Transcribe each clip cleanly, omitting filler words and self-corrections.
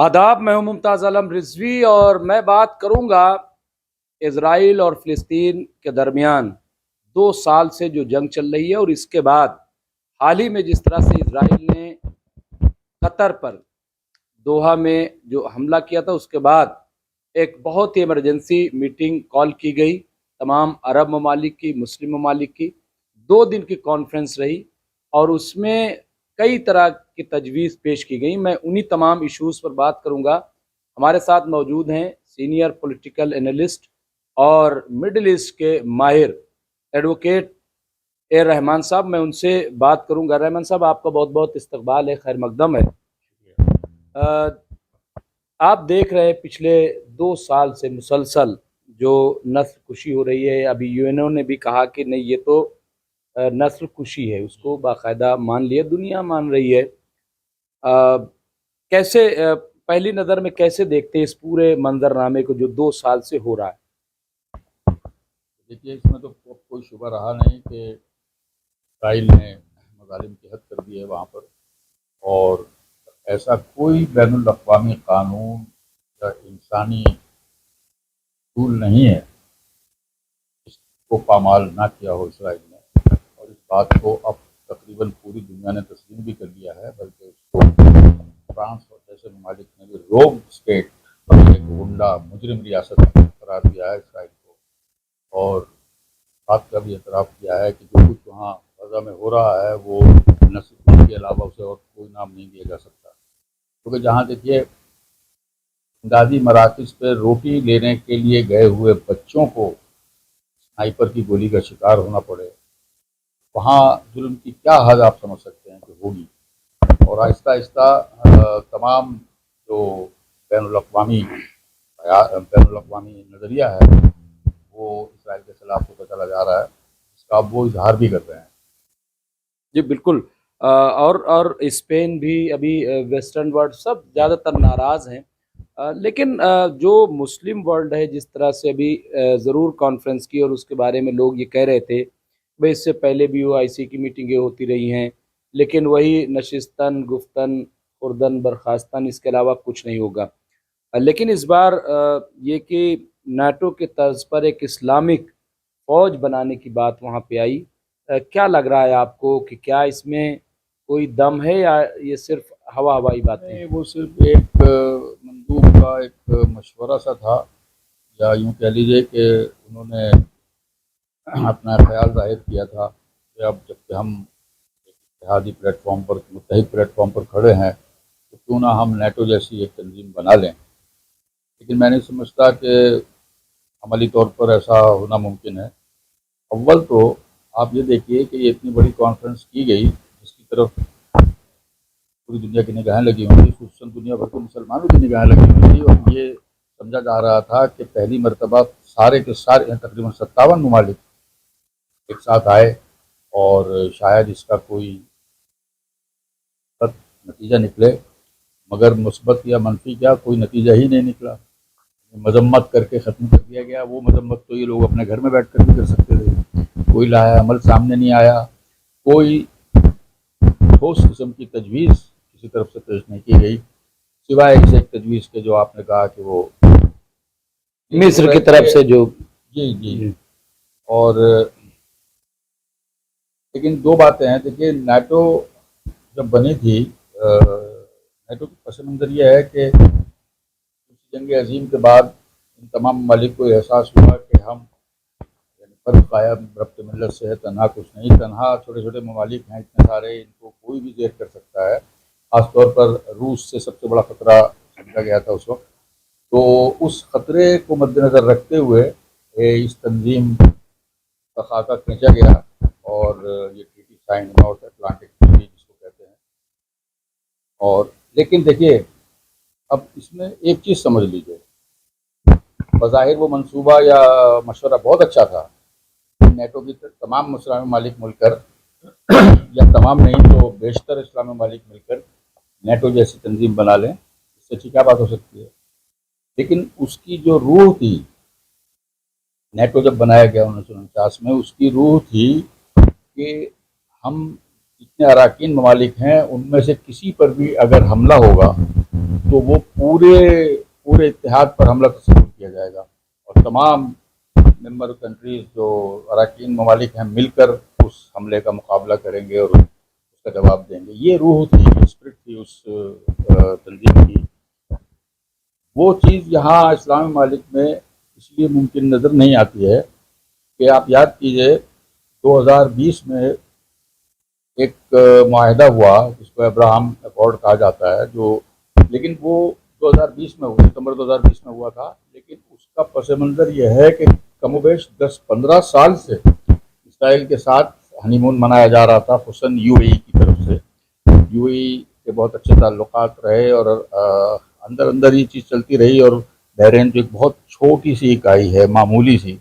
आदाब, मैं हूं मुमताज़ आलम रिजवी और मैं बात करूंगा इजराइल और फ़िलिस्तीन के दरमियान 2 साल से जो जंग चल रही है और इसके बाद हाल ही में जिस तरह से इजराइल ने कतर पर दोहा में जो हमला किया था, उसके बाद एक बहुत ही इमरजेंसी मीटिंग कॉल की गई तमाम अरब ममालिक की, मुस्लिम ममालिक की। 2 दिन की कॉन्फ्रेंस रही और उसमें कई तरह की तजवीज़ पेश की गई। मैं उन्हीं तमाम इशूज़ पर बात करूँगा। हमारे साथ मौजूद हैं सीनियर पॉलिटिकल एनालिस्ट और मिडल ईस्ट के माहिर एडवोकेट ए रहमान साहब। मैं उनसे बात करूँगा। रहमान साहब, आपका बहुत बहुत इस्तकबाल है, खैर मकदम है। आप देख रहे हैं पिछले 2 साल से मुसलसल जो नस्ल कुशी हो रही है। अभी यूएनओ ने भी कहा कि नहीं, ये तो नस्ल कुशी है, उसको बाकायदा मान लिया, दुनिया मान रही है। कैसे पहली नज़र में कैसे देखते हैं इस पूरे मंजरनामे को जो 2 साल से हो रहा है? देखिए, इसमें तो कोई शुबा रहा नहीं कि इसराइल ने मज़ालिम की हद कर दी है वहाँ पर। और ऐसा कोई बैनुल अक़वामी कानून या इंसानी असूल नहीं है जिसको पामाल ना किया हो इसराइल ने। और इस बात को अब तकरीबन पूरी दुनिया ने तस्लीम भी कर लिया है, बल्कि उसको फ्रांस और जैसे ममालिक ने भी रोग स्टेट, एक गुंडा मुजरिम रियासत करार दिया है इसराइल को। और बात का भी एतराफ़ किया है कि जो कुछ वहाँ गज़ा में हो रहा है वो नस्ल के अलावा उसे और कोई नाम नहीं दिया जा सकता। क्योंकि जहाँ देखिए, इमदादी मराकज़ पे रोटी लेने के लिए गए हुए बच्चों को स्नाइपर की गोली का शिकार होना पड़े, वहाँ जुल्म की क्या हद आप समझ सकते हैं कि होगी। और आहिस्ता आहिस्ता तमाम जो बैनुल-अक़वामी नज़रिया है वो इसराइल के खिलाफ होता चला जा रहा है, जिसका अब वो इजहार भी कर रहे हैं। जी बिल्कुल। और स्पेन भी अभी, वेस्टर्न वर्ल्ड सब ज़्यादातर नाराज़ हैं। लेकिन जो मुस्लिम वर्ल्ड है, जिस तरह से अभी ज़रूर कॉन्फ्रेंस की और उसके बारे में लोग ये कह रहे थे भाई इससे पहले भी OIC की मीटिंगें होती रही हैं, लेकिन वही नशिस्तन गुफ्तन खुर्दन बर्खास्तन, इसके अलावा कुछ नहीं होगा। लेकिन इस बार ये कि नाटो के तर्ज पर एक इस्लामिक फ़ौज बनाने की बात वहाँ पे आई। क्या लग रहा है आपको कि क्या इसमें कोई दम है या ये सिर्फ हवाई बातें हैं? वो सिर्फ एक मंदूब का एक मशवरा सा था, या यूँ कह लीजिए कि उन्होंने अपना ख्याल ज़ाहिर किया था कि अब जबकि हम एक इत्तेहादी प्लेटफॉर्म पर, मुत्तहिद प्लेटफॉर्म पर खड़े हैं, तो क्यों ना हम नेटो जैसी एक तंजीम बना लें। लेकिन मैं नहीं समझता कि अमली तौर पर ऐसा होना मुमकिन है। अव्वल तो आप ये देखिए कि ये इतनी बड़ी कॉन्फ्रेंस की गई जिसकी तरफ पूरी दुनिया की निगाहें लगी हुई थी, खुसूसन दुनिया भर के मुसलमानों की निगाहें लगी हुई थी। और ये समझा जा रहा था कि पहली मरतबा सारे के सारे तकरीबन 57 ममालिक एक साथ आए और शायद इसका कोई नतीजा निकले, मगर मुस्बत या मनफी क्या, कोई नतीजा ही नहीं निकला। मजम्मत करके ख़त्म कर दिया गया। वो मजम्मत तो ये लोग अपने घर में बैठ कर भी कर सकते थे, कोई लाया अमल सामने नहीं आया। कोई ठोस किस्म की तजवीज़ किसी तरफ से पेश नहीं की गई, सिवाय इस एक तजवीज़ के जो आपने कहा कि वो मिस्र की तरफ से जो। जी जी। और लेकिन दो बातें हैं। देखिए, नाटो जब बनी थी, नाटो का पस मंज़र ये है कि जंग अजीम के बाद इन तमाम ममालिक को एहसास हुआ कि हम फ़र्क कायम रब्त मिल्लत से है, तनहा कुछ नहीं। तनहा छोटे छोटे ममालिक हैं इतने सारे, इनको कोई भी ज़ेर कर सकता है। ख़ासतौर पर रूस से सबसे बड़ा ख़तरा समझा गया था उस वक्त। तो उस ख़तरे को मद्देनज़र रखते हुए इस तंजीम का खाका खींचा गया और ये treaty sign, north Atlantic treaty जिसको कहते हैं। और लेकिन देखिए, अब इसमें एक चीज़ समझ लीजिए, बज़ाहिर वो मंसूबा या मशवरा बहुत अच्छा था। नेटो की तमाम इस्लामी ममालिक मिलकर या तमाम नहीं तो बेशतर इस्लामी ममालिक मिलकर नेटो जैसी तंजीम बना लें, इससे अच्छी क्या बात हो सकती है। लेकिन उसकी जो रूह थी, नेटो जब बनाया गया 1949 में, उसकी रूह थी कि हम जितने अराकीन ममालिक हैं उनमें से किसी पर भी अगर हमला होगा तो वो पूरे इत्तेहाद पर हमला तस्वीर किया जाएगा और तमाम मेंबर कंट्रीज जो अरकान ममालिक हैं मिलकर उस हमले का मुकाबला करेंगे और उसका जवाब देंगे। ये रूह थी, स्पिरिट थी उस तंजीम की। वो चीज़ यहाँ इस्लामी ममालिक में इसलिए मुमकिन नज़र नहीं आती है कि आप याद कीजिए 2020 में एक मुआहदा हुआ जिसको अब्राहम अकॉर्ड कहा जाता है, जो लेकिन वो 2020 में हुआ, सितंबर 2020 में हुआ था, लेकिन उसका पस मंज़र यह है कि कमोबेश 10-15 साल से इसराइल के साथ हनीमून मनाया जा रहा था, खुसूसन यूएई की तरफ से। यूएई के बहुत अच्छे ताल्लुकात रहे और अंदर अंदर ये चीज़ चलती रही और बहरीन जो एक बहुत छोटी सी इकाई है, मामूली सी,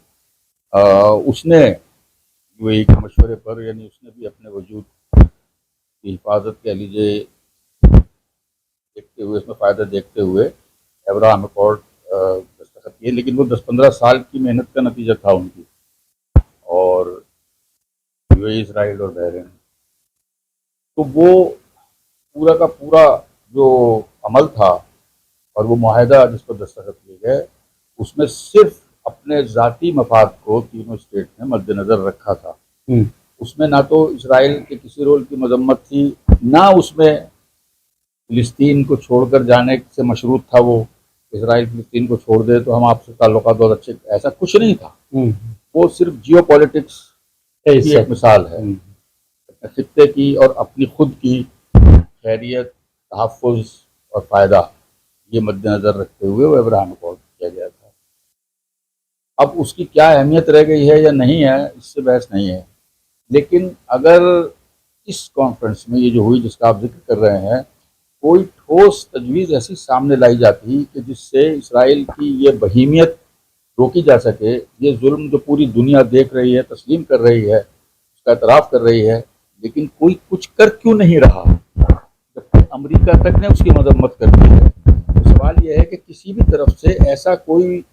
उसने यूएई के मशवरे पर, यानी उसने भी अपने वजूद की हिफाजत कह लीजिए देखते हुए, इसमें फ़ायदा देखते हुए अब्राहम अकॉर्ड दस्तखत किए। लेकिन वो 10-15 साल की मेहनत का नतीजा था उनकी, और यूएई, इसराइल और बहरीन, तो वो पूरा का पूरा जो अमल था और वो मुआहदा जिस पर दस्तखत किए गए, उसमें सिर्फ अपने ज़ाती मफाद को तीनों स्टेट ने मद्देनज़र रखा था। उसमें ना तो इसराइल के किसी रोल की मजम्मत थी, ना उसमें फ़िलिस्तीन को छोड़कर जाने से मशरूत था वो, इसराइल फ़िलिस्तीन को छोड़ दे तो हम आपसे ताल्लुकात बहुत अच्छे, ऐसा कुछ नहीं था। वो सिर्फ जियो पॉलिटिक्स की एक मिसाल है, खित्ते की और अपनी खुद की खैरियत, तहफ़्फ़ुज़ और फ़ायदा, ये मद्देनज़र रखते हुए वो अब्राहम अकॉर्ड किया गया था। अब उसकी क्या अहमियत रह गई है या नहीं है, इससे बहस नहीं है, लेकिन अगर इस कॉन्फ्रेंस में ये जो हुई जिसका आप जिक्र कर रहे हैं, कोई ठोस तजवीज़ ऐसी सामने लाई जाती कि जिससे इसराइल की ये बहीमियत रोकी जा सके, ये जुल्म जो पूरी दुनिया देख रही है, तस्लीम कर रही है, उसका एतराफ़ कर रही है, लेकिन कोई कुछ कर क्यों नहीं रहा, जबकि अमेरिका तक ने उसकी मजम्मत कर दी है। तो सवाल यह है कि किसी भी तरफ से ऐसा कोई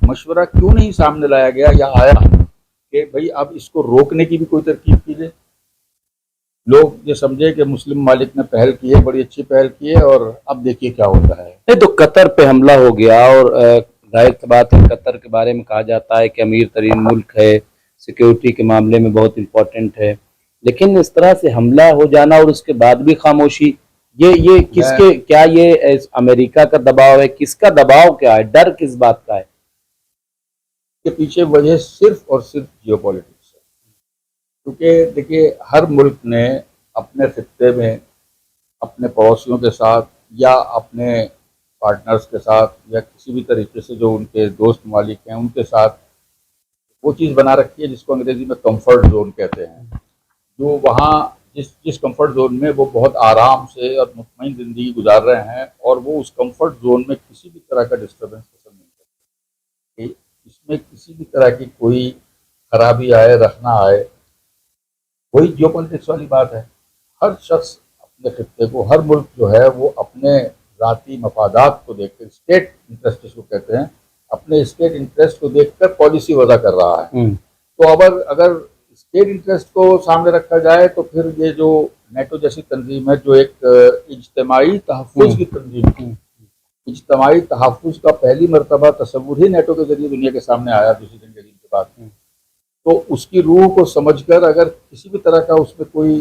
मशवरा क्यों नहीं सामने लाया गया या आया कि भाई अब इसको रोकने की भी कोई तरकीब कीजिए। लोग ये समझे कि मुस्लिम मालिक ने पहल की है, बड़ी अच्छी पहल की है, और अब देखिए क्या होता है। नहीं तो कतर पे हमला हो गया, और जाहिर सी बात है कतर के बारे में कहा जाता है कि अमीर तरीन मुल्क है, सिक्योरिटी के मामले में बहुत इम्पोर्टेंट है, लेकिन इस तरह से हमला हो जाना और उसके बाद भी खामोशी, ये किसके, क्या ये अमेरिका का दबाव है, किसका दबाव क्या है, डर किस बात का है? के पीछे वजह सिर्फ और सिर्फ जियोपॉलिटिक्स है, क्योंकि देखिए हर मुल्क ने अपने खित्ते में अपने पड़ोसियों के साथ या अपने पार्टनर्स के साथ या किसी भी तरीके से जो उनके दोस्त मालिक हैं उनके साथ वो चीज़ बना रखी है जिसको अंग्रेजी में कंफर्ट जोन कहते हैं, जो वहाँ जिस कंफर्ट जोन में वो बहुत आराम से और मुतमईन ज़िंदगी गुजार रहे हैं, और वो उस कंफर्ट जोन में किसी भी तरह का डिस्टर्बेंस पसंद नहीं करते, इसमें किसी भी तरह की कोई खराबी आए, रखना आए। वही जियोपॉलिटिक्स वाली बात है, हर शख्स अपने खित्ते को, हर मुल्क जो है वो अपने ज़ाती मफादात को देखकर, स्टेट इंटरेस्ट जिसको कहते हैं, अपने स्टेट इंटरेस्ट को देखकर पॉलिसी वज़ा कर रहा है। तो अगर स्टेट इंटरेस्ट को सामने रखा जाए तो फिर ये जो नेटो जैसी तंजीम है, जो एक इज्तिमाई तहफ़्फ़ुज़ की तंजीम थी, इज्तिमाई तहफ़्फ़ुज़ का पहली मरतबा तसव्वुर ही नेटो के जरिए दुनिया के सामने आया दूसरी जंग अज़ीम के बाद, तो उसकी रूह को समझकर अगर किसी भी तरह का उसमें कोई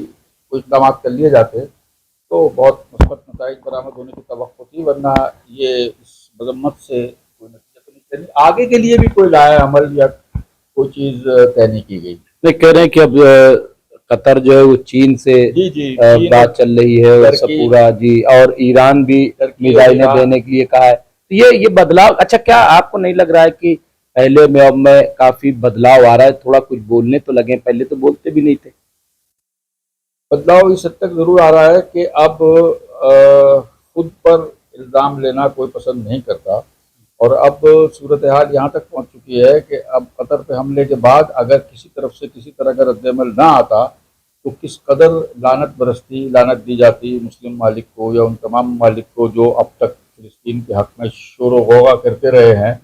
इक़दाम कर लिए जाते तो बहुत मुस्बत नताइज बरामद होने की तवक्को थी, वरना ये इस मजम्मत से कोई नतीजा तो नहीं, आगे के लिए भी कोई लाया अमल या कोई चीज़ तय नहीं की गई। नहीं कह रहे हैं कि अब कतर जो है वो चीन से बात चल रही है, और सब पूरा जी, और ईरान भी मिसाइलें देने के लिए कहा है, तो ये बदलाव, अच्छा क्या आपको नहीं लग रहा है कि पहले में अब में काफी बदलाव आ रहा है, थोड़ा कुछ बोलने तो लगे, पहले तो बोलते भी नहीं थे। बदलाव इस हद तक जरूर आ रहा है कि अब खुद पर इल्ज़ाम लेना कोई पसंद नहीं करता, और अब सूरत हाल यहाँ तक पहुँच चुकी है कि अब कतर पे हमले के बाद अगर किसी तरफ से किसी तरह का रद्दअमल ना आता तो किस कदर लानत बरसती, लानत दी जाती मुस्लिम मालिक को या उन तमाम मालिक को जो अब तक फिलिस्तीन के हक़ में शोर गौगा करते रहे हैं।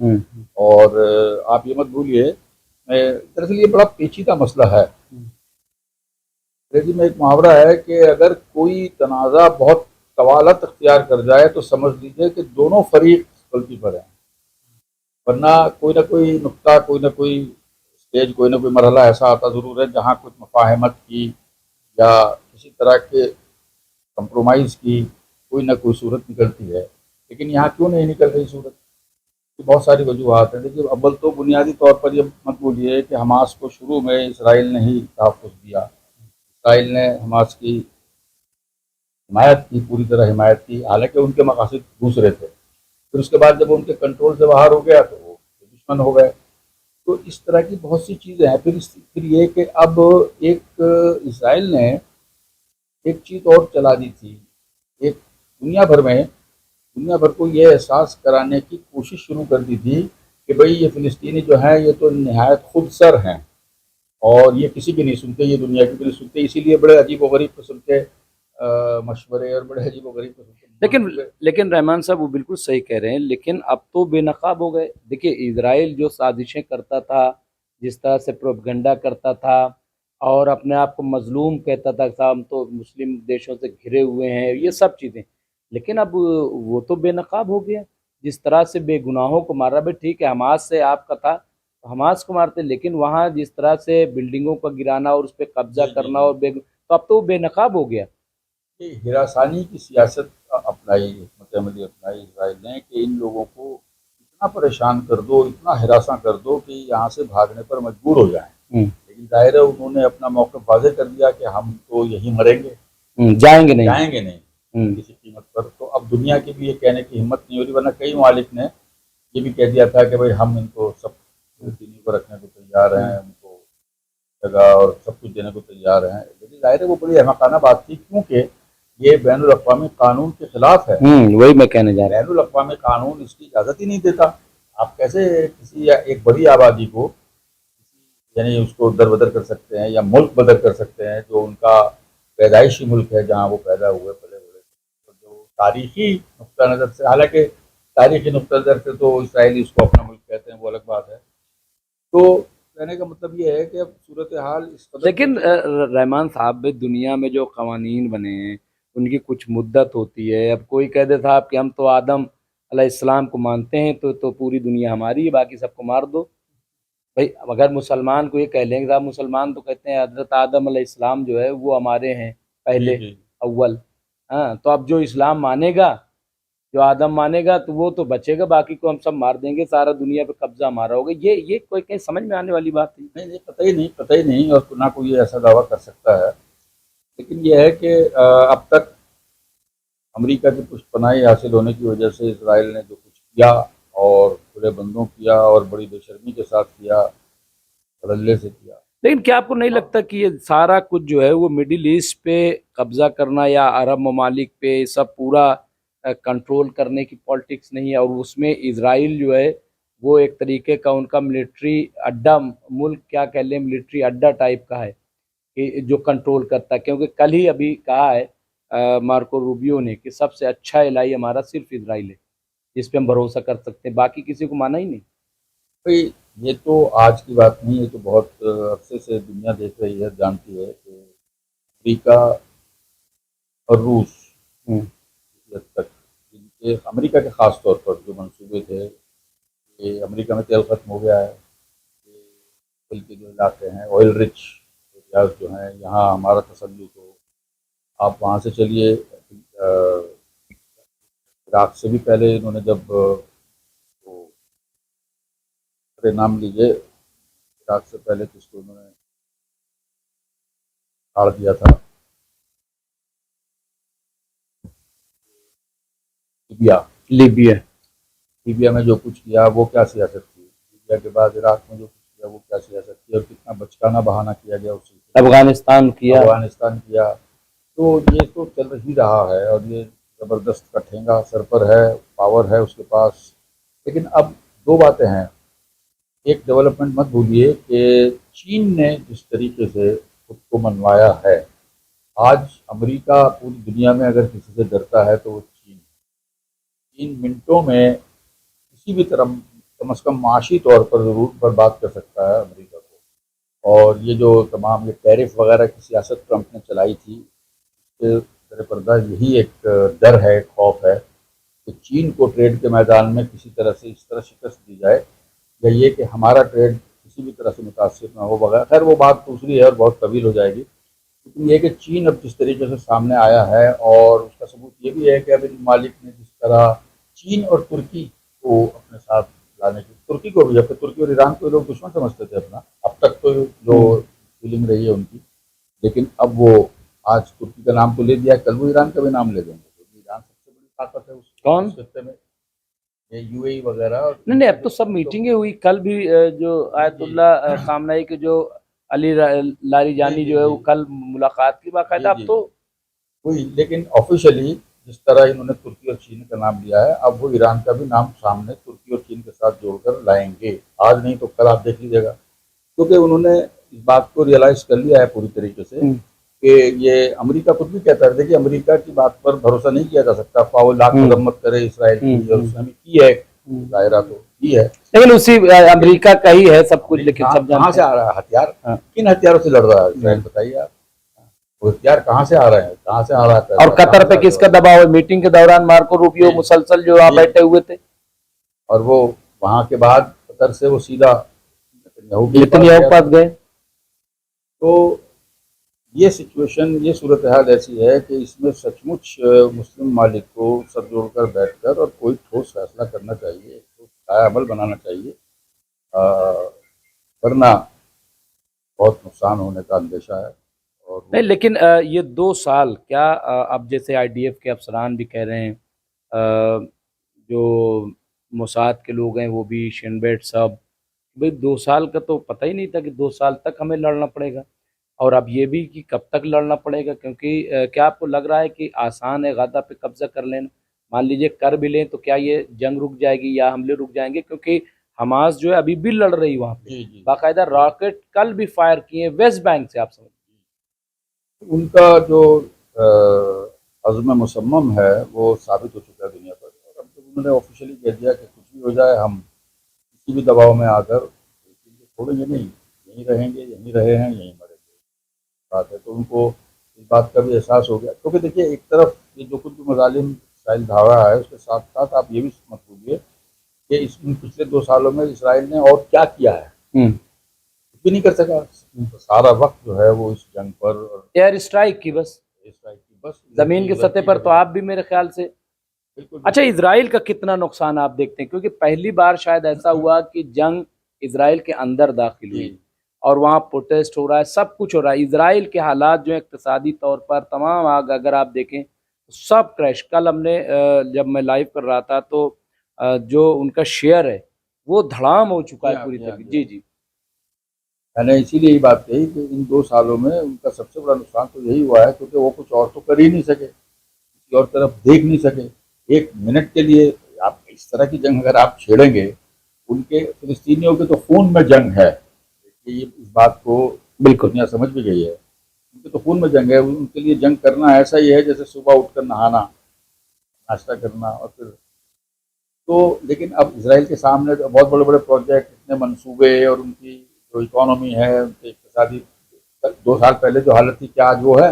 और आप ये मत भूलिए, दरअसल ये बड़ा पेचीदा मसला है। अंग्रेजी में एक मुहावरा है कि अगर कोई तनाज़ा बहुत तवालत अख्तियार कर जाए तो समझ लीजिए कि दोनों फरीक गलती पर हैं। वरना कोई ना कोई नुक्ता, कोई ना कोई स्टेज, कोई ना कोई मरहला ऐसा आता ज़रूर है जहाँ कुछ मुफाहमत की या किसी तरह के कंप्रोमाइज़ की कोई ना कोई सूरत निकलती है। लेकिन यहाँ क्यों नहीं निकल रही सूरत? की बहुत सारी वजूहत हैं। देखिए, अव्वल तो बुनियादी तौर पर ये मत भूलिए कि हमास को शुरू में इसराइल ने ही तहफ़्फ़ुज़ दिया। इसराइल ने हमास की हिमायत की, पूरी तरह हिमायत की, हालांकि उनके मकासद दूसरे थे। फिर उसके बाद जब उनके कंट्रोल से बाहर हो गया तो वो दुश्मन हो गए। तो इस तरह की बहुत सी चीज़ें हैं। फिर ये कि अब एक इसराइल ने एक चीज़ और चला दी थी। एक दुनिया भर में, दुनिया भर को ये एहसास कराने की कोशिश शुरू कर दी थी कि भाई ये फ़िलिस्तीनी जो हैं ये तो नहायत खुदसर हैं और ये किसी की नहीं सुनते, ये दुनिया की भी नहीं सुनते। इसीलिए बड़े अजीब-ओ-गरीब किस्म के मशवरे और बड़े अजीब-ओ-गरीब किस्म के लेकिन लेकिन रहमान साहब वो बिल्कुल सही कह रहे हैं, लेकिन अब तो बेनकाब हो गए। देखिए, इजराइल जो साजिशें करता था, जिस तरह से प्रोपगंडा करता था और अपने आप को मजलूम कहता था कि हम तो मुस्लिम देशों से घिरे हुए हैं, ये सब चीज़ें, लेकिन अब वो तो बेनकाब हो गया। जिस तरह से बेगुनाहों को मारा, भाई ठीक है हमास से आपका था तो हमास को मारते, लेकिन वहाँ जिस तरह से बिल्डिंगों का गिराना और उस पर कब्जा जी, जी, करना जी। और तो अब तो वो बेनकाब हो गया। ये हिरासानी की सियासत अपनाई, हिकमत अमली अपनाई इसराइल ने कि इन लोगों को इतना परेशान कर दो, इतना हिरासा कर दो कि यहाँ से भागने पर मजबूर हो जाएं। लेकिन ज़ाहिर है उन्होंने अपना मौक़िफ़ वाज़ेह कर दिया कि हम तो यहीं मरेंगे, जाएंगे नहीं। जाएंगे नहीं हम्म, किसी कीमत पर। तो अब दुनिया की भी ये कहने की हिम्मत नहीं हो रही, वरना कई ममालिक ने ये भी कह दिया था कि भाई हम इनको सब फ़िलिस्तीनियों को रखने को तैयार हैं, उनको जगह और सब कुछ देने को तैयार हैं। लेकिन ज़ाहिर है वो बड़ी अहमकाना बात थी, क्योंकि ये बैनुल अक़वामी कानून के खिलाफ है। वही मैं कहने जा रहा हूँ। बैनुल अक़वामी कानून इसकी इजाज़त ही नहीं देता। आप कैसे किसी या एक बड़ी आबादी को, यानी उसको दर-बदर कर सकते हैं या मुल्क बदर कर सकते हैं, जो उनका पैदाइशी मुल्क है, जहाँ वो पैदा हुए, पले-बड़े। तो जो तारीख़ी नुक्ता नज़र से, हालाँकि तारीख़ी नुक्ता नज़र से तो इसराइली उसको अपना मुल्क कहते हैं, वो अलग बात है। तो कहने का मतलब ये है कि अब सूरत हाल इस कदर लेकिन रहमान साहब, दुनिया में जो कवानीन बने हैं उनकी कुछ मुद्दत होती है। अब कोई कह दे साहब कि हम तो आदम अलैहिस्सलाम को मानते हैं तो पूरी दुनिया हमारी है, बाकी सबको मार दो। भाई अगर मुसलमान को ये कह लेंगे साहब, मुसलमान तो कहते हैं हजरत आदम अलैहिस्सलाम जो है वो हमारे हैं जी, पहले, जी। अव्वल। हाँ, तो अब जो इस्लाम मानेगा, जो आदम मानेगा तो वो तो बचेगा, बाकी को हम सब मार देंगे, सारा दुनिया पे कब्जा हमारा होगा। ये कोई कहीं समझ में आने वाली बात है? नहीं, नहीं, पता ही नहीं, और ना कोई ये ऐसा दावा कर सकता है। लेकिन ये है कि अब तक अमेरिका की पुष्टपनाही हासिल होने की वजह से इसराइल ने जो कुछ किया और खुले बंदों किया और बड़ी बेशर्मी के साथ किया, धड़ल्ले से किया। लेकिन क्या आपको नहीं लगता कि ये सारा कुछ जो है वो मिडिल ईस्ट पे कब्जा करना या अरब ममालिक पे सब पूरा कंट्रोल करने की पॉलिटिक्स नहीं है, और उसमें इसराइल जो है वो एक तरीके का उनका मिलिट्री अड्डा, मुल्क क्या कह लें, मिलिट्री अड्डा टाइप का है कि जो कंट्रोल करता है? क्योंकि कल ही अभी कहा है मार्को रूबियो ने कि सबसे अच्छा इलाई हमारा सिर्फ इसराइल है, जिस पे हम भरोसा कर सकते हैं, बाकी किसी को माना ही नहीं। भाई, ये तो आज की बात नहीं, ये तो बहुत अरसे से दुनिया देख रही है, जानती है कि अमेरिका और रूस हम्म, इस हद तक, इनके अमेरिका के ख़ास तौर पर जो मंसूबे थे कि अमेरिका में तेल ख़त्म हो गया है, कि तेल के जो इलाके हैं, ऑयल रिच एरियाज़ जो हैं, यहाँ हमारा तसल्लुत हो। आप वहाँ से चलिए, इराक से भी पहले इन्होंने जब वो, अरे नाम लीजिए, इराक से पहले किसको इन्होंने हार दिया था, लीबिया। लीबिया। लीबिया में जो कुछ किया वो क्या सियासत थी, लीबिया के बाद इराक में जो कुछ किया वो क्या सियासत थी, और कितना बचकाना बहाना किया गया उस सिलसिले में। अफगानिस्तान किया। अफगानिस्तान किया। तो ये तो चल ही रहा है और ये ज़बरदस्त का ठेंगा सर पर है, पावर है उसके पास। लेकिन अब दो बातें हैं। एक डेवलपमेंट मत भूलिए कि चीन ने जिस तरीके से खुद को मनवाया है, आज अमेरिका पूरी दुनिया में अगर किसी से डरता है तो वो चीन है। 3 मिनटों में किसी भी तरह, कम से कम माशी तौर पर ज़रूर बर्बाद कर सकता है अमेरिका को। और ये जो तमाम ये टैरिफ वगैरह की सियासत ट्रंप ने चलाई थी, सर पर्दा यही एक डर है, खौफ है कि चीन को ट्रेड के मैदान में किसी तरह से इस तरह शिकस्त दी जाए, या ये कि हमारा ट्रेड किसी भी तरह से मुतासिर ना हो बगैर। खैर वो बात दूसरी है और बहुत तवील हो जाएगी। लेकिन ये कि चीन अब जिस तरीके से सामने आया है, और उसका सबूत ये भी है कि अभी मालिक ने जिस तरह चीन और तुर्की को अपने साथ लाने की, तुर्की को भी, जबकि तुर्की और ईरान को लोग दुश्मन समझते थे अपना, अब तक तो जो फीलिंग रही है उनकी, लेकिन अब वो आज तुर्की का नाम तो ले दिया, कल वो ईरान का भी नाम ले देंगे, क्योंकि ईरान सबसे बड़ी ताकत है कौन? उस खत्ते में, ये यूएई वगैरह। और नहीं नहीं, अब तो सब मीटिंगें हुई। कल भी जो आयतुल्ला खामनाई के जो जी लारीजानी जी जो है जी वो कल मुलाकात की जी बाकायदा। अब जी तो वही, लेकिन ऑफिशियली जिस तरह इन्होंने तुर्की और चीन का नाम लिया है, अब वो ईरान का भी नाम सामने तुर्की और चीन के साथ जोड़कर लाएंगे, आज नहीं तो कल आप देख लीजिएगा, क्योंकि उन्होंने इस बात को रियलाइज कर लिया है पूरी तरीके से कि ये अमेरिका खुद भी कहता है। देखिए, अमेरिका की बात पर भरोसा नहीं किया जा सकता, पाव लाख मरम्मत करे इसराइल की, और उसने भी की है, दायरा तो की है, लेकिन उसी अमेरिका का ही है सब कुछ, लेकिन सब कहाँ जानते से हैं। आ रहा है हथियार, हाँ। किन हथियारों से लड़ रहा है इसराइल, बताइए आप। वो हथियार कहाँ से आ रहे हैं, कहाँ से आ रहा है पैसा, और कतर पे किसका दबाव है? मीटिंग के दौरान मार्को रूबियो मुसलसल जो वहां बैठे हुए थे, और वो वहां के बाद कतर से वो सीधा नेतन्याहू के पास गए। तो ये सिचुएशन, ये सूरत हाल ऐसी है कि इसमें सचमुच मुस्लिम मालिक को सब जोड़कर बैठकर और कोई ठोस फैसला करना चाहिए, ठोस अमल बनाना चाहिए, वरना बहुत नुकसान होने का अंदेशा है। और नहीं, लेकिन ये 2 साल क्या, अब जैसे आईडीएफ के अफसरान भी कह रहे हैं, जो मोसाद के लोग हैं वो भी, शिनबेट सब, भाई 2 साल का तो पता ही नहीं था कि 2 साल तक हमें लड़ना पड़ेगा। और अब ये भी कि कब तक लड़ना पड़ेगा, क्योंकि क्या आपको लग रहा है कि आसान है गाजा पे कब्जा कर लेना? मान लीजिए कर भी लें तो क्या ये जंग रुक जाएगी या हमले रुक जाएंगे? क्योंकि हमास जो है अभी भी लड़ रही वहाँ पे, जी जी बाकायदा रॉकेट कल भी फायर किए वेस्ट बैंक से, आप समझ। उनका जो अज़्म मुसम्मम है वो साबित हो चुका है दुनिया पर, और अब जब उन्होंने ऑफिशियली कह दिया कि कुछ भी हो जाए हम किसी भी दबाव में आकर छोड़ेंगे नहीं, यहीं रहेंगे, यहीं रहे हैं, यहीं मरेंगे, बात है, तो उनको इस बात का भी एहसास हो गया। क्योंकि देखिए, एक तरफ ये जो कुछ भी मजालिम इसराइल ढा रहा है, उसके साथ साथ आप ये भी मत भूलिए कि इन पिछले 2 सालों में इसराइल ने और क्या किया है, कुछ भी नहीं कर सका। तो सारा वक्त जो है वो इस जंग पर और एयर स्ट्राइक की बस, इसराइल की बस जमीन की सतह पर तो आप भी मेरे ख्याल से। बिल्कुल अच्छा, इसराइल का कितना नुकसान आप देखते हैं? क्योंकि पहली बार शायद ऐसा हुआ कि जंग इसराइल के अंदर दाखिल हुई जी और वहाँ प्रोटेस्ट हो रहा है, सब कुछ हो रहा है। इसराइल के हालात जो है इक्तिसादी तौर पर तमाम, आग अगर आप देखें तो सब क्रैश। कल हमने जब मैं लाइव कर रहा था तो जो उनका शेयर है वो धड़ाम हो चुका है पूरी तरीके। जी जी। मैंने इसीलिए ये बात कही कि इन 2 सालों में उनका सबसे बड़ा नुकसान तो यही हुआ है, क्योंकि वो कुछ और तो कर ही नहीं सके, किसी और तरफ देख नहीं सके एक मिनट के लिए। आप इस तरह की जंग अगर आप छेड़ेंगे, उनके फिलिस्तीनियों के तो खून में जंग है, ये इस बात को बिल्कुल दुनिया समझ भी गई है, उनके तो खून में जंग है। उनके लिए जंग करना ऐसा ही है जैसे सुबह उठकर नहाना, नाश्ता करना और फिर तो। लेकिन अब इसराइल के सामने तो बहुत बड़े बड़े प्रोजेक्ट, इतने मंसूबे, और उनकी जो इकोनॉमी है, उनके इकतसादी, 2 साल पहले जो हालत थी क्या आज वो है?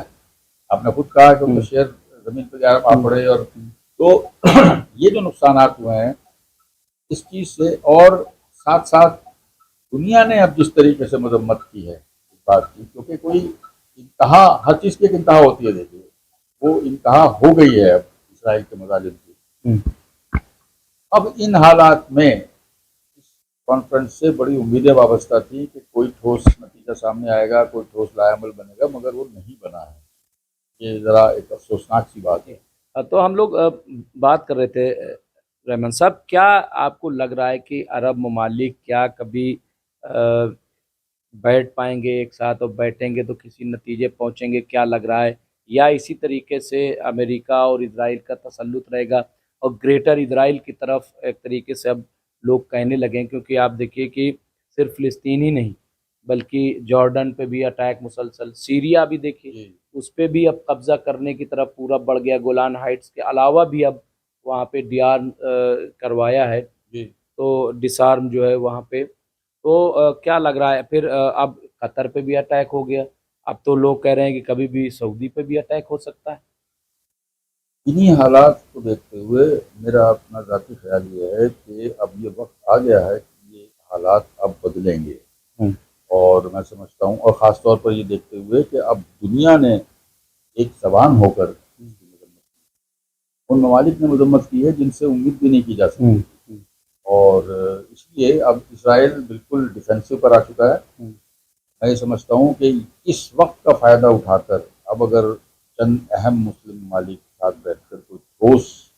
आपने खुद कहा कि उनके शेयर जमीन पर जा आ पड़े। और तो ये जो नुकसान हुए हैं इस चीज़ से, और साथ साथ दुनिया ने अब जिस तरीके से मजम्मत की है इस बात की, क्योंकि कोई इंतहा, हर चीज़ की एक इंतहा होती है, देखिए वो इंतहा हो गई है अब इसराइल के मजालिम की। अब इन हालात में इस कॉन्फ्रेंस से बड़ी उम्मीदें वाबस्ता थी कि कोई ठोस नतीजा सामने आएगा, कोई ठोस लाएमल बनेगा, मगर वो नहीं बना है। ये ज़रा एक अफसोसनाक सी बात है। तो हम लोग बात कर रहे थे, रहमान साहब, क्या आपको लग रहा है कि अरब ममालिक क्या कभी बैठ पाएंगे एक साथ, और बैठेंगे तो किसी नतीजे पहुंचेंगे? क्या लग रहा है? या इसी तरीके से अमेरिका और इजराइल का तसल्लुत रहेगा और ग्रेटर इजराइल की तरफ एक तरीके से अब लोग कहने लगे हैं? क्योंकि आप देखिए कि सिर्फ फ़िलिस्तीन ही नहीं बल्कि जॉर्डन पे भी अटैक मुसलसल, सीरिया भी देखिए उस पर भी अब कब्जा करने की तरफ पूरा बढ़ गया। गोलान हाइट्स के अलावा भी अब वहाँ पे डियार करवाया है, तो डिसआर्म जो है वहाँ पे। तो क्या लग रहा है फिर? अब कतर पे भी अटैक हो गया, अब तो लोग कह रहे हैं कि कभी भी सऊदी पे भी अटैक हो सकता है। इन्हीं हालात को देखते हुए मेरा अपना ज़ाती ख्याल ये है कि अब ये वक्त आ गया है कि ये हालात अब बदलेंगे। और मैं समझता हूँ, और ख़ास तौर पर ये देखते हुए कि अब दुनिया ने एक ज़बान होकर इसकी मजम्मत की। उन ममालिक ने मजम्मत की है जिनसे उम्मीद भी नहीं की जा सकती। और इसलिए अब इसराइल बिल्कुल डिफेंसिव पर आ चुका है। मैं ये समझता हूँ कि इस वक्त का फ़ायदा उठाकर अब अगर चंद अहम मुस्लिम ममालिक के साथ बैठकर कोई ठोस,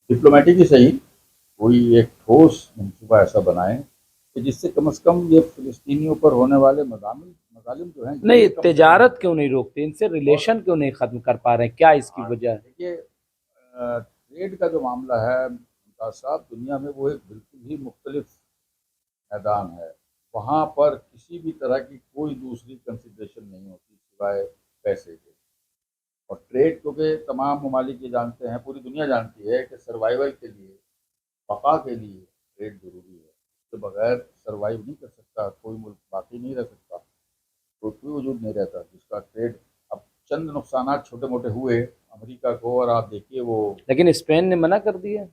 डिप्लोमेटिक ही सही, कोई एक ठोस मनसूबा ऐसा बनाएं कि जिससे कम से कम ये फ़िलिस्तीनियों पर होने वाले मज़ालिम जो हैं नहीं, ये कम से कम तिजारत क्यों नहीं रोकते, इनसे रिलेशन क्यों नहीं खत्म कर पा रहे हैं, क्या इसकी हाँ, वजह है? देखिए ट्रेड का जो मामला है मुमताज़ साहब, दुनिया में वो एक बिल्कुल ही मुख्तलिफ मैदान है। वहाँ पर किसी भी तरह की कोई दूसरी कंसिडरेशन नहीं होती सिवाय पैसे के। और ट्रेड, क्योंकि तमाम ममालिक ये जानते हैं, पूरी दुनिया जानती है कि सर्वाइवल के लिए, बका के लिए ट्रेड ज़रूरी है। उसके बगैर सर्वाइव नहीं कर सकता कोई मुल्क, बाकी नहीं रह सकता, तो कोई वजूद नहीं रहता जिसका ट्रेड। अब चंद नुकसानात छोटे मोटे हुए अमेरिका को, और आप देखिए वो, लेकिन स्पेन ने मना कर दिया, वो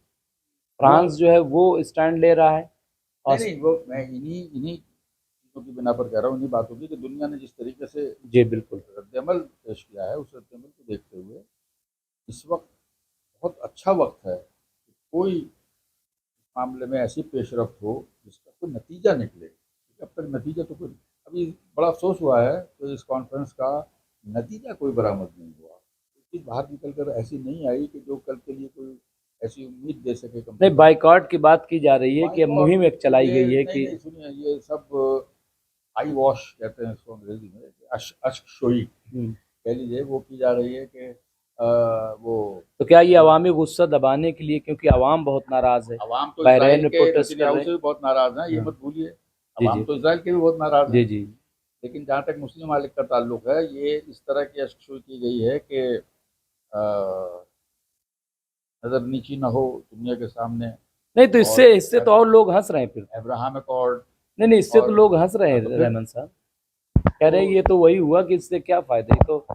फ्रांस जो है वो स्टैंड ले रहा है। नहीं और नहीं, वो मैं इन्हीं इन्हीं चीज़ों की बिना पर कह रहा हूँ, इन्हीं बातों की, कि दुनिया ने जिस तरीके से जी बिल्कुल। रद्दमल पेश किया है, उस रद्दमल को देखते हुए इस वक्त बहुत अच्छा वक्त है कि कोई मामले में ऐसी पेशरफ्त हो जिसका कोई नतीजा निकले। अब तक नतीजा तो कोई, अभी बड़ा अफसोस हुआ है तो इस कॉन्फ्रेंस का नतीजा कोई बरामद नहीं हुआ। चीज़ बाहर निकल कर ऐसी नहीं आई कि जो कल के लिए कोई ऐसी उम्मीद दे सके कम से नहीं, कम। बाइकआउट की बात की जा रही है कि अब बाइकआउट, मुहिम एक चलाई ये गई है नहीं कि नहीं, सुनिए, ये सब आई वॉश कहते हैं इसको अंग्रेजी में, अश्क शोई कह लीजिए, वो की जा रही है कि वो तो क्या ये अवामी गुस्सा दबाने के लिए, क्योंकि अवाम बहुत नाराज है, अवाम तो बहरीन इसराइल में के प्रोटेस्ट कर नेतन्याहू रहे से हैं। भी बहुत नाराज हैं, ये हाँ, मत भूलिए। जी अवाम जी तो इसराइल के भी बहुत नाराज हैं। जी जी। लेकिन जहाँ तक मुस्लिम मालिक का ताल्लुक है, ये इस तरह की अश्क की गई है कि नज़र नीची न हो दुनिया के सामने। नहीं तो और इससे इससे तो और लोग हंस रहे हैं फिर। अब्राहम अकॉर्ड, नहीं नहीं, इससे तो और लोग हंस रहे हाँ, हैं तो फिर रहमान साहब, कह तो रहे हैं ये तो वही हुआ कि इससे क्या फायदा, ये तो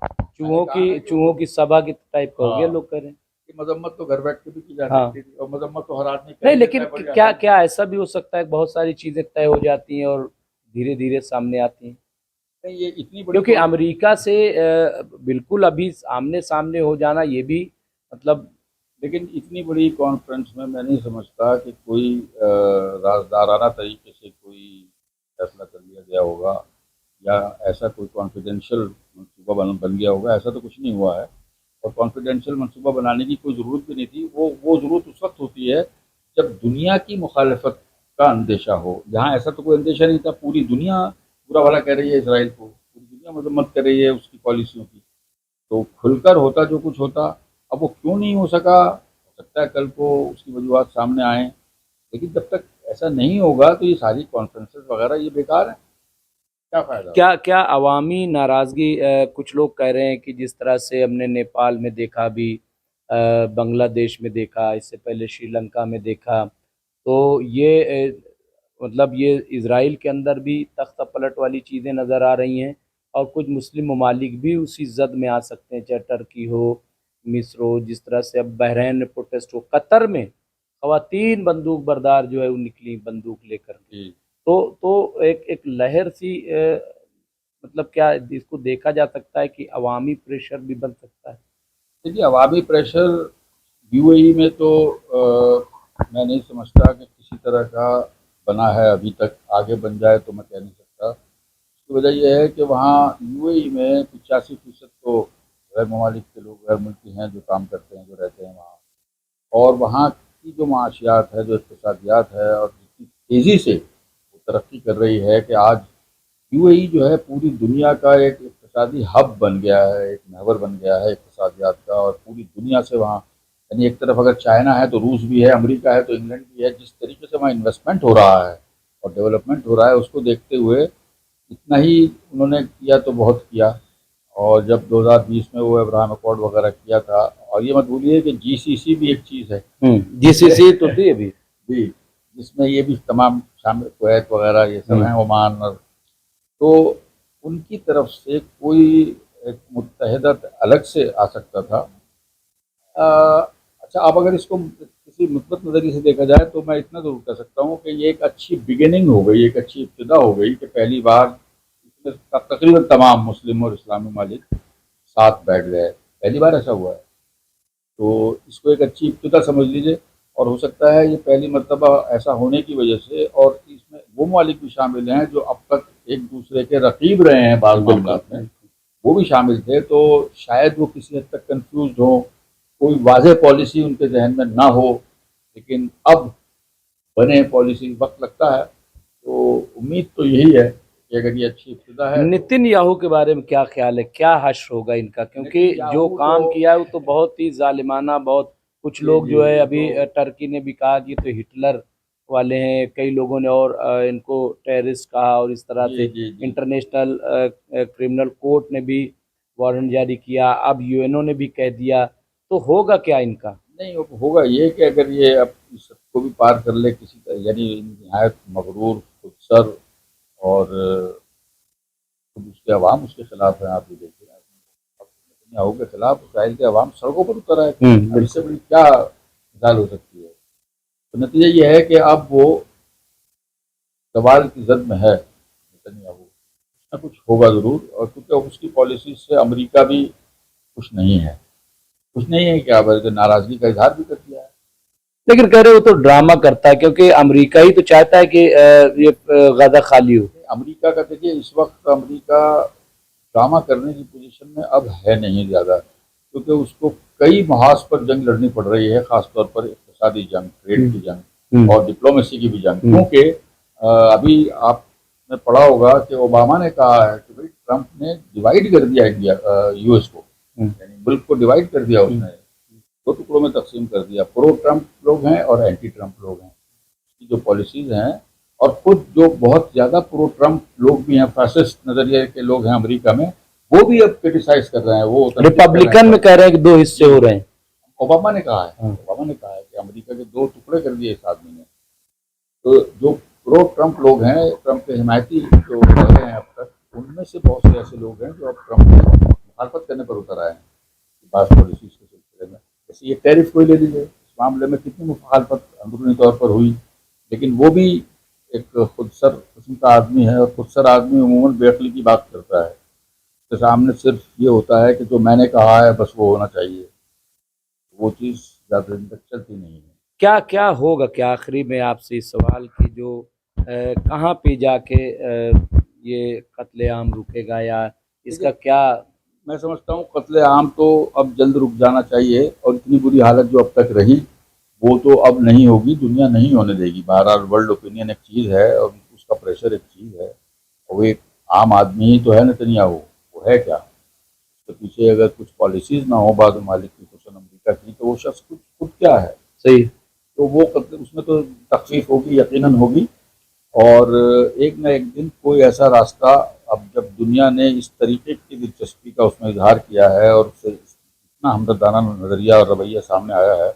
मैंने कहा ना कि चूहों की सभा की टाइप का हो गया, हाँ, लोग कह रहे हैं। कि मजम्मत तो घर बैठ के भी की जा हाँ, सकती थी, और मजम्मत तो हर आदमी कर नहीं ही लेता लेकिन है बड़ी क्या आसानी क्या से। ऐसा भी हो सकता है कि बहुत सारी चीजें तय हो जाती हैं और धीरे धीरे सामने आती हैं, नहीं, ये इतनी बड़ी क्योंकि कोई, अमेरिका से बिल्कुल अभी आमने सामने हो जाना ये भी मतलब। लेकिन इतनी बड़ी कॉन्फ्रेंस में मैं नहीं समझता कि कोई राजदाराना तरीके से कोई फैसला कर लिया गया होगा, या ऐसा कोई कॉन्फिडेंशियल मनसूबा बन गया होगा। ऐसा तो कुछ नहीं हुआ है, और कॉन्फिडेंशियल मनसूबा बनाने की कोई ज़रूरत भी नहीं थी। वो ज़रूरत उस वक्त होती है जब दुनिया की मुखालफत का अंदेशा हो। यहाँ ऐसा तो कोई अंदेशा नहीं था, पूरी दुनिया बुरा भला कह रही है इसराइल को, पूरी दुनिया मजम्मत कर रही है उसकी पॉलिसियों की। तो खुलकर होता जो कुछ होता। अब वो क्यों नहीं हो सकता है कल को उसकी वजूहत सामने आए, लेकिन जब तक ऐसा नहीं होगा तो ये सारी कॉन्फ्रेंसेस वगैरह ये बेकार है, क्या फ़ायदा। क्या क्या अवामी नाराजगी, कुछ लोग कह रहे हैं कि जिस तरह से हमने नेपाल में देखा, भी बांग्लादेश में देखा, इससे पहले श्रीलंका में देखा, तो ये मतलब ये इजराइल के अंदर भी तख्ता पलट वाली चीज़ें नज़र आ रही हैं, और कुछ मुस्लिम ममालिक भी उसी जद में आ सकते हैं, चाहे टर्की हो, मिस्र हो, जिस तरह से अब बहरीन में प्रोटेस्ट हो, कतर में खवातीन बंदूक बरदार जो है वो निकली बंदूक लेकर के। जी, तो एक एक लहर सी, मतलब क्या इसको देखा जा सकता है कि अवामी प्रेशर भी बन सकता है? देखिए अवामी प्रेशर यूएई में तो मैं नहीं समझता कि किसी तरह का बना है अभी तक। आगे बन जाए तो मैं कह नहीं सकता। उसकी वजह यह है कि वहाँ यूएई में 85% तो गैर ममालिक के लोग, गैर मुल्की हैं जो काम करते हैं, जो रहते हैं वहाँ। और वहाँ की जो माशियात है, जो इक़्तिसादियात है, और जितनी तेज़ी से वो तरक्की कर रही है कि आज यूएई जो है पूरी दुनिया का एक इक़्तिसादी हब बन गया है, एक महवर बन गया है इक़्तिसादियात का। और पूरी दुनिया से वहाँ, यानी एक तरफ अगर चाइना है तो रूस भी है, अमेरिका है तो इंग्लैंड भी है। जिस तरीके से वहाँ इन्वेस्टमेंट हो रहा है और डेवलपमेंट हो रहा है, उसको देखते हुए इतना ही उन्होंने किया तो बहुत किया। और जब 2020 में वो अब्राहम अकॉर्ड वगैरह किया था, और ये मत भूलिए कि जीसीसी भी एक चीज़ है, जीसीसी तो थी अभी। जी, जिसमें ये भी तमाम शामिल, कुवैत वगैरह ये सब हैं, ओमान, और तो उनकी तरफ से कोई एक मुत्तहदा अलग से आ सकता था। अच्छा, अब अगर इसको किसी मुस्बत नज़रिए से देखा जाए तो मैं इतना ज़रूर कह सकता हूँ कि ये एक अच्छी बिगिनिंग हो गई, एक अच्छी इब्तिदा हो गई कि पहली बार इसमें तकरीबन तमाम मुस्लिम और इस्लामी ममालिक साथ बैठ गए। पहली बार ऐसा हुआ है, तो इसको एक अच्छी इब्तिदा समझ लीजिए। और हो सकता है ये पहली मर्तबा ऐसा होने की वजह से, और इसमें वो ममालिक भी शामिल हैं जो अब तक एक दूसरे के रकीब रहे हैं बाज़ मामलात में, वो भी शामिल थे, तो शायद वो किसी हद तक कंफ्यूज हों, कोई वाज़ेह पॉलिसी उनके ज़हन में ना हो, लेकिन अब बने पॉलिसी वक़्त लगता है। तो उम्मीद तो यही है कि अगर ये अच्छी इब्तिदा है तो नितिन याहू के बारे में क्या ख्याल है, क्या हश्र होगा इनका? क्योंकि जो नेतन्याहू काम तो किया है वो तो बहुत ही जालिमाना, बहुत कुछ जी, लोग जी, जो है वो अभी तो टर्की ने भी कहा कि ये तो हिटलर वाले हैं, कई लोगों ने और इनको टेररिस्ट कहा, और इस तरह जी, से जी, जी। इंटरनेशनल क्रिमिनल कोर्ट ने भी वारंट जारी किया, अब यूएनओ ने भी कह दिया, तो होगा क्या इनका? नहीं, अब होगा ये कि अगर ये अब इस सबको भी पार कर ले किसी तरह, यानी निहायत मगरूर, खुदसर और खुद उसके अवाम उसके खिलाफ हैं। आप ये देखिए, अब नेतन्याहू के खिलाफ इसराइल के अवाम सड़कों पर उतर आए। अब इससे बिल्कुल। बड़ी क्या मिसाल हो सकती है? तो नतीजा ये है कि अब वो सवाल की जद में है नेतन्याहू, कुछ ना कुछ होगा ज़रूर, और क्योंकि उसकी पॉलिसी से अमेरिका भी खुश नहीं है। खुश नहीं है, क्या बल्कि नाराज़गी का इजहार भी कर दिया है। लेकिन कह रहे वो तो ड्रामा करता है, क्योंकि अमेरिका ही तो चाहता है कि ये गाजा खाली हो। अमेरिका का देखिए, इस वक्त अमेरिका ड्रामा करने की पोजीशन में अब है नहीं ज़्यादा, क्योंकि उसको कई महाज पर जंग लड़नी पड़ रही है, ख़ासतौर पर इक़्तिसादी जंग, ट्रेड की जंग और डिप्लोमेसी की भी जंग। क्योंकि अभी आपने पढ़ा होगा कि ओबामा ने कहा है कि भाई ट्रंप ने डिवाइड कर दिया इंडिया, यूएस को, यानी मुल्क को डिवाइड कर दिया उसने, दो टुकड़ों में तकसीम कर दिया। प्रो ट्रंप लोग हैं और एंटी ट्रंप लोग हैं। की जो पॉलिसीज हैं, और खुद जो बहुत ज़्यादा प्रो ट्रंप लोग भी हैं, फैसिस्ट नज़रिए के लोग हैं अमेरिका में, वो भी अब क्रिटिसाइज कर रहे हैं, वो रिपब्लिकन में कह रहे हैं कि दो हिस्से हो रहे हैं। ओबामा ने कहा है, ओबामा ने कहा है कि अमेरिका के दो टुकड़े कर दिए इस आदमी ने। तो जो प्रो ट्रंप लोग हैं, ट्रंप के हिमायती जो रहे हैं अब तक, उनमें से बहुत से ऐसे लोग हैं जो अब ट्रंप की मुखालफत करने पर उतर आए हैं बास पॉलिसीज के सिलसिले में। जैसे ये टैरिफ को ही ले लीजिए, इस मामले में कितनी मुखालफत अंदरूनी तौर पर हुई, लेकिन वो भी एक खुदसर किस्म का आदमी है, और खुदसर आदमी अमूमन बेअक्ली की बात करता है। उसके सामने सिर्फ ये होता है कि जो मैंने कहा है बस वो होना चाहिए, वो चीज़ ज़्यादा दिन तक चलती नहीं है। क्या क्या होगा, क्या आखिरी में आपसे इस सवाल की, जो कहाँ पे जाके ये कत्लेआम रुकेगा, या इसका देखिए, क्या? मैं समझता हूँ कत्ले आम तो अब जल्द रुक जाना चाहिए, और इतनी बुरी हालत जो अब तक रही वो तो अब नहीं होगी, दुनिया नहीं होने देगी। बहरहाल वर्ल्ड ओपिनियन एक चीज़ है और उसका प्रेशर एक चीज़ है, और वो एक आम आदमी ही तो है नेतन्याहू। वो है क्या? उसके पीछे अगर कुछ पॉलिसीज ना हो बाद मालिक की, खुसूसन अमरीका की, तो वो शख्स खुद खुद क्या है? सही। तो वो उसमें तो तखफीफ होगी, यकीनन होगी। और एक न एक दिन कोई ऐसा रास्ता, अब जब दुनिया ने इस तरीके की दिलचस्पी का उसमें इजहार किया है और उससे इतना हमदर्दाना नज़रिया और रवैया सामने आया है,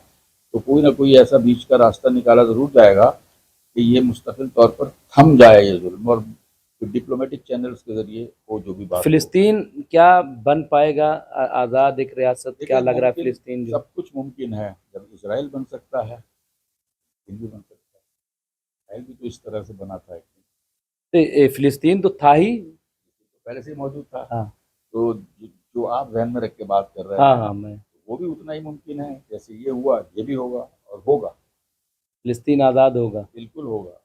तो कोई ना कोई ऐसा बीच का रास्ता निकाला ज़रूर जाएगा कि ये मुस्तकिल तौर पर थम जाए ये जुल्म, और डिप्लोमेटिक चैनल्स के ज़रिए वो जो भी बात हो। फिलिस्तीन क्या बन पाएगा आज़ाद एक रियासत? क्या देखिए, लग रहा है मुमकिन, फिलिस्तीन जो? सब कुछ मुमकिन है। जब इसराइल बन सकता है, फिर भी बन सकता है। इसराइल भी तो इस तरह से बना था, तो फिलिस्तीन तो था ही। तो पहले से ही मौजूद था। हाँ तो जो आप ज़हन में रख के बात कर रहे हाँ हैं, हाँ, मैं वो भी उतना ही मुमकिन है। जैसे ये हुआ, ये भी होगा, और होगा, फिलिस्तीन आज़ाद होगा। बिल्कुल होगा।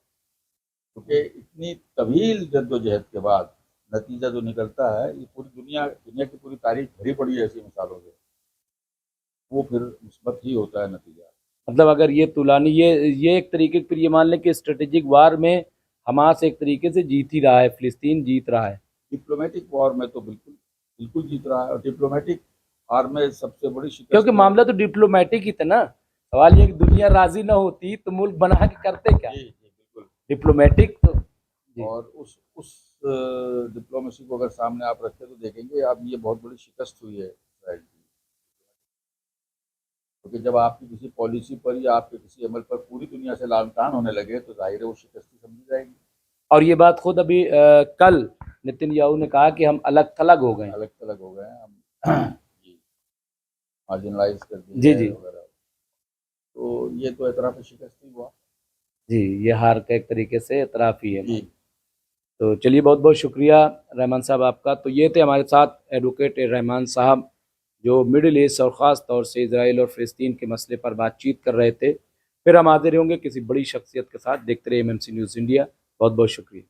क्योंकि इतनी तवील जद्दोजहद के बाद नतीजा जो निकलता है, ये पूरी दुनिया दुनिया की पूरी तारीख भरी पड़ी है ऐसी मिसालों से, वो फिर मुस्बत ही होता है नतीजा। मतलब अगर ये तुलानी, ये एक तरीके फिर ये मान लें कि स्ट्रेटेजिक वार में हमास एक तरीके से जीत ही रहा है, फिलिस्तीन जीत रहा है। डिप्लोमेटिक वॉर में तो बिल्कुल बिल्कुल जीत रहा है, और डिप्लोमेटिक वॉर में सबसे बड़ी शिकस्त क्योंकि तो मामला तो डिप्लोमेटिक ही था ना। सवाल ये कि दुनिया राजी ना होती तो मुल्क बना के करते क्या? जी, जी, बिल्कुल। डिप्लोमेटिक तो जी। और उस डिप्लोमेसी को अगर सामने आप रखें तो देखेंगे अब ये बहुत बड़ी शिकस्त हुई है इसराइल की। क्योंकि जब आपकी किसी पॉलिसी पर या आपके किसी अमल पर पूरी दुनिया से लानतान होने लगे, तो जाहिर है वो शिकस्ती समझी जाएगी। और ये बात खुद अभी कल नेतन्याहू ने कहा कि हम अलग थलग हो गए। अलग थलग हो गए हैं हम। जी। मार्जिनलाइज कर दी जी, है जी। वगैरह। तो ये तो एतराफ़ शिकस्त ही हुआ। जी, ये हार का एक तरीके से एतराफ़ ही है। जी। तो चलिए, बहुत बहुत शुक्रिया रहमान साहब आपका। तो ये थे हमारे साथ एडवोकेट रहमान साहब, जो मिडिल ईस्ट और ख़ास तौर से इजराइल और फ़लस्तीन के मसले पर बातचीत कर रहे थे। फिर हम हाजिर होंगे किसी बड़ी शख्सियत के साथ। देखते रहिए एमएमसी न्यूज़ इंडिया। बहुत बहुत शुक्रिया।